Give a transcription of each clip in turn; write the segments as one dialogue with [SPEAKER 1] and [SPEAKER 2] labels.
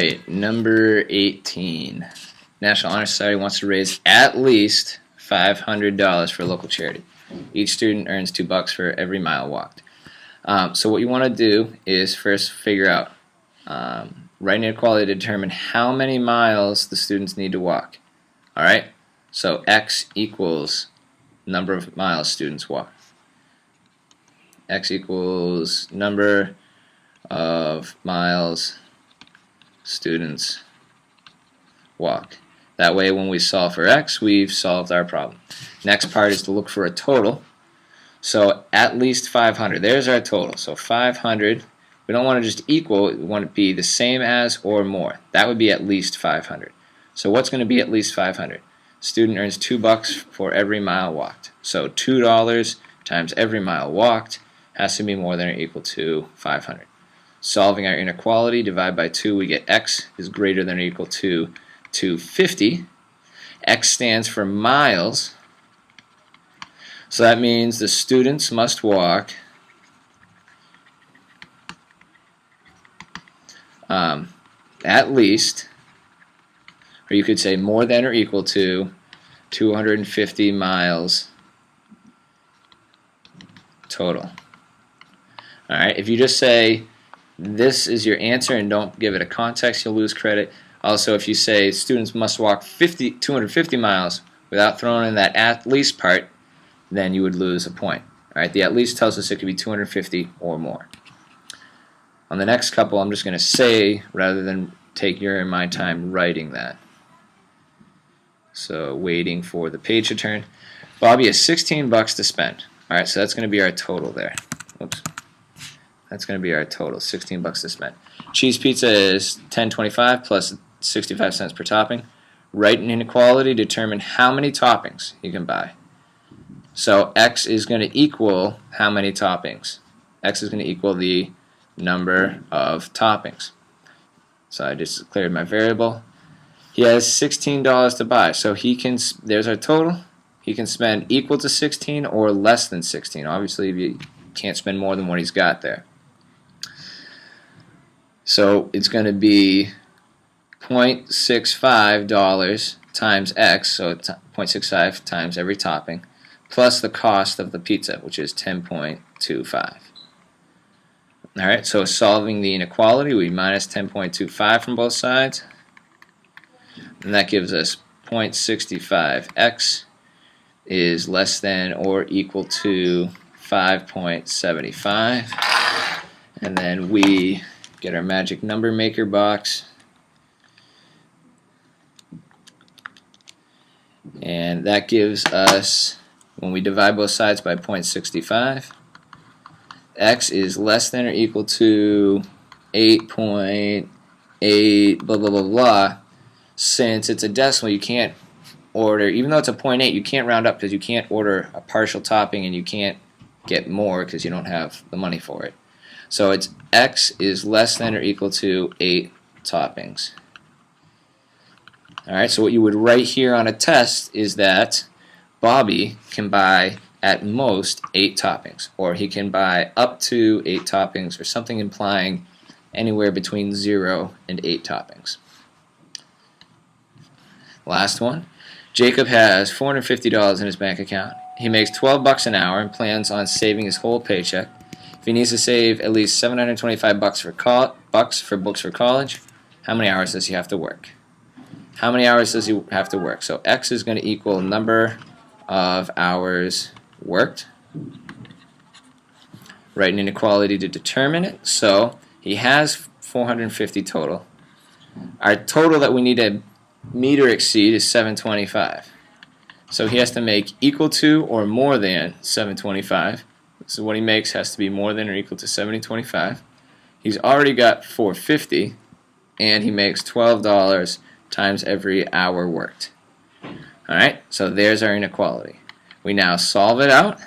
[SPEAKER 1] right, number 18. National Honor Society wants to raise at least $500 for a local charity. Each student earns $2 for every mile walked. So what you want to do is first figure out, write an inequality to determine how many miles the students need to walk. Alright, so x equals number of miles students walk. X equals number of miles students walk. That way when we solve for x, we've solved our problem. Next part is to look for a total. So at least 500. There's our total. So 500. We don't want to just equal. We want it to be the same as or more. That would be at least 500. So what's going to be at least 500? Student earns $2 for every mile walked. So $2 times every mile walked has to be more than or equal to 500. Solving our inequality, divide by 2, we get x is greater than or equal to 250. X stands for miles. So that means the students must walk at least, or you could say more than or equal to 250 miles total. Alright, if you just say this is your answer and don't give it a context, you'll lose credit. Also, if you say students must walk 250 miles without throwing in that at least part, then you would lose a point. Alright, the at least tells us it could be 250 or more. On the next couple, I'm just going to say rather than take your and my time writing that. So, waiting for the page to turn. Bobby has $16 to spend. Alright, so that's going to be our total there. Oops. That's going to be our total, $16 to spend. Cheese pizza is $10.25 plus 65 cents per topping. Write an inequality, determine how many toppings you can buy. So x is going to equal how many toppings? X is going to equal the number of toppings. So I just declared my variable. He has $16 to buy, so he can. There's our total. He can spend equal to 16 or less than 16. Obviously, you can't spend more than what he's got there. So it's going to be $0.65 times x, so 0.65 times every topping, plus the cost of the pizza, which is 10.25. Alright, so solving the inequality, we minus 10.25 from both sides, and that gives us 0.65x is less than or equal to 5.75, and then we get our magic number maker box, and that gives us, when we divide both sides by 0.65, x is less than or equal to 8.8 blah blah blah blah. Since it's a decimal, you can't order, even though it's a 0.8, you can't round up because you can't order a partial topping and you can't get more because you don't have the money for it. So it's x is less than or equal to 8 toppings. Alright, so what you would write here on a test is that Bobby can buy at most 8 toppings, or he can buy up to 8 toppings, or something implying anywhere between 0 and 8 toppings. Last one. Jacob has $450 in his bank account. He makes $12 an hour and plans on saving his whole paycheck. If he needs to save at least $725 for books for college, how many hours does he have to work? How many hours does he have to work? So x is going to equal number of hours worked. Write an inequality to determine it. So he has 450 total. Our total that we need to meet or exceed is 725. So he has to make equal to or more than 725. So what he makes has to be more than or equal to 725. He's already got 450, and he makes $12 times every hour worked. Alright, so there's our inequality. We now solve it out,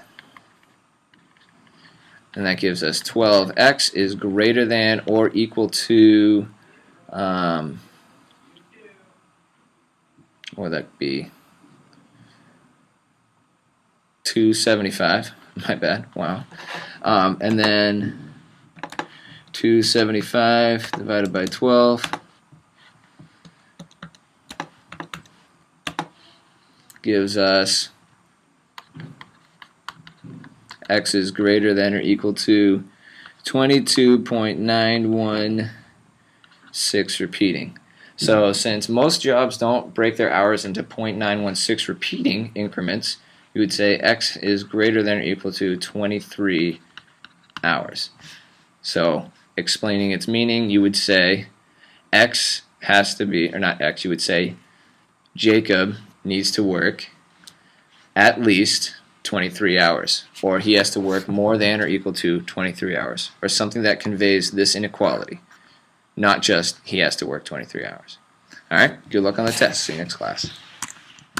[SPEAKER 1] and that gives us 12x is greater than or equal to, what would that be? 275. My bad. Wow. And then 275 divided by 12 gives us x is greater than or equal to 22.916 repeating. So since most jobs don't break their hours into 0.916 repeating increments, you would say x is greater than or equal to 23 hours. So explaining its meaning, you would say x has to be, or not x, you would say Jacob needs to work at least 23 hours, or he has to work more than or equal to 23 hours, or something that conveys this inequality, not just he has to work 23 hours. Alright, good luck on the test. See you next class.